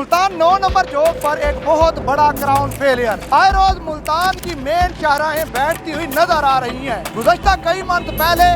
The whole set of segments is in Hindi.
मुल्तान 9 नंबर चौक पर एक बहुत बड़ा ग्राउंड फेलियर। आए रोज मुल्तान की मेन शाहराहें बैठती हुई नजर आ रही हैं। गुज़श्ता कई मंथ पहले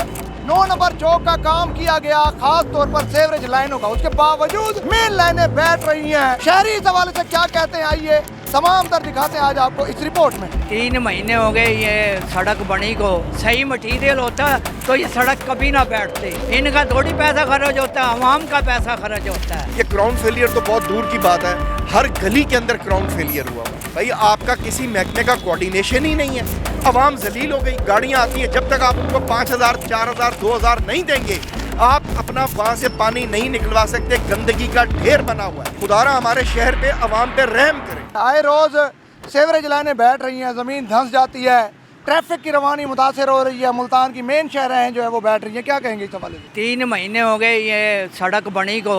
9 नंबर चौक का काम किया गया, खास तौर पर सेवरेज लाइनों का। उसके बावजूद मेन लाइनें बैठ रही हैं। शहरी इस हवाले से क्या कहते हैं, आइए तमाम तर दिखाते हैं आज आपको इस रिपोर्ट में। 3 महीने हो गए ये सड़क बनी को। सही मटीरियल होता तो ये सड़क कभी ना बैठती। इनका थोड़ी पैसा खर्च होता है, आवाम का पैसा खर्च होता है। ये ग्राउंड फेलियर तो बहुत दूर की बात है, हर गली के अंदर ग्राउंड फेलियर हुआ। भाई आपका किसी महकमे का कोऑर्डिनेशन ही नहीं है। आवाम जलील हो गई, गाड़ियाँ आती हैं, जब तक आप उनको 5,000, 4,000, 2,000 नहीं देंगे आप अपना वहाँ से पानी नहीं निकलवा सकते। गंदगी का ढेर बना हुआ है। खुदारा हमारे शहर पे आवाम पे रहम करें। आए रोज सेवरेज लाइनें बैठ रही हैं, ज़मीन धंस जाती है, ट्रैफिक की रवानी मुतासर हो रही है। मुल्तान की मेन शहरें जो है वो बैठ रही हैं। क्या कहेंगे इस हवाले से? 3 महीने हो गए ये सड़क बनी को।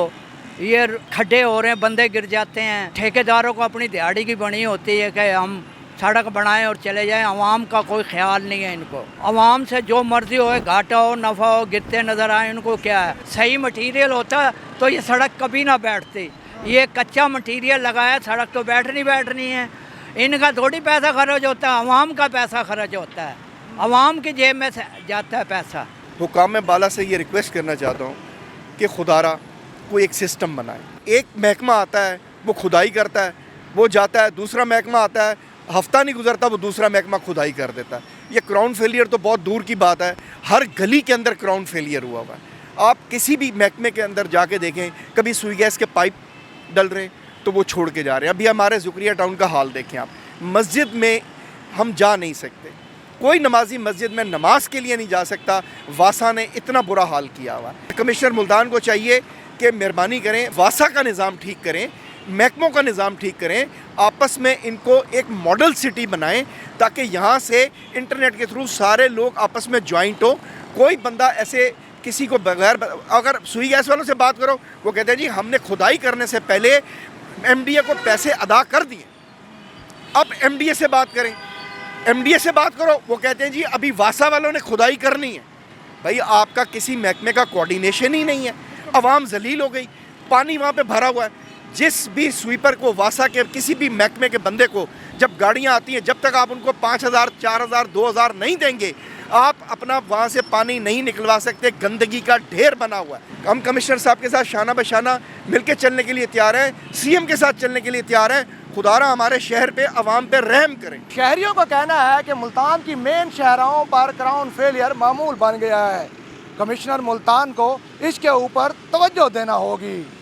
ये खड्डे हो रहे हैं, बंदे गिर जाते हैं। ठेकेदारों को अपनी दिहाड़ी की बनी होती है कि हम सड़क बनाएं और चले जाएं। आवाम का कोई ख्याल नहीं है इनको। आवाम से जो मर्जी हो, घाटा हो नफ़ा हो, गिरते नज़र आए, उनको क्या है। सही मटीरियल होता तो ये सड़क कभी ना बैठती। ये कच्चा मटीरियल लगाया, सड़क तो बैठनी है। इनका थोड़ी पैसा खर्च होता है, आवाम का पैसा खर्च होता है। आवाम की जेब में से जाता है पैसा। हुकाम में बाला से ये रिक्वेस्ट करना चाहता हूँ कि खुदारा कोई एक सिस्टम बनाए। एक महकमा आता है वो खुदाई करता है, वो जाता है, दूसरा महकमा आता है, हफ्ता नहीं गुजरता वो दूसरा महकमा खुदाई कर देता है। ये ग्राउंड फेलियर तो बहुत दूर की बात है, हर गली के अंदर ग्राउंड फेलियर हुआ है। आप किसी भी महकमे के अंदर जाके देखें, कभी सुई गैस के पाइप डल रहे तो वो छोड़ के जा रहे हैं। अभी हमारे ज़ुकरिया टाउन का हाल देखें आप, मस्जिद में हम जा नहीं सकते, कोई नमाजी मस्जिद में नमाज के लिए नहीं जा सकता। वासा ने इतना बुरा हाल किया हुआ। कमिश्नर मुल्तान को चाहिए कि मेहरबानी करें, वासा का निज़ाम ठीक करें, महकमों का निज़ाम ठीक करें, आपस में इनको एक मॉडल सिटी बनाएं ताकि यहाँ से इंटरनेट के थ्रू सारे लोग आपस में ज्वाइंट हो। कोई बंदा ऐसे किसी को बगैर, अगर सुई गैस वालों से बात करो वो कहते हैं जी हमने खुदाई करने से पहले एमडीए को पैसे अदा कर दिए। अब एमडीए से बात करें, एमडीए से बात करो वो कहते हैं जी अभी वासा वालों ने खुदाई करनी है। भाई आपका किसी महकमे का कोऑर्डिनेशन ही नहीं है। आवाम जलील हो गई, पानी वहाँ पे भरा हुआ है। जिस भी स्वीपर को, वासा के किसी भी महकमे के बंदे को जब गाड़ियाँ आती हैं, जब तक आप उनको 5,000, 4,000, 2,000 नहीं देंगे आप अपना वहाँ से पानी नहीं निकलवा सकते। गंदगी का ढेर बना हुआ है। हम कमिश्नर साहब के साथ शाना बशाना मिलकर चलने के लिए तैयार हैं, सीएम के साथ चलने के लिए तैयार हैं। खुदारा हमारे शहर पे, आवाम पे रहम करें। शहरियों का कहना है कि मुल्तान की मेन शहरों पर ग्राउंड फेलियर मामूल बन गया है। कमिश्नर मुल्तान को इसके ऊपर तवज्जो देना होगी।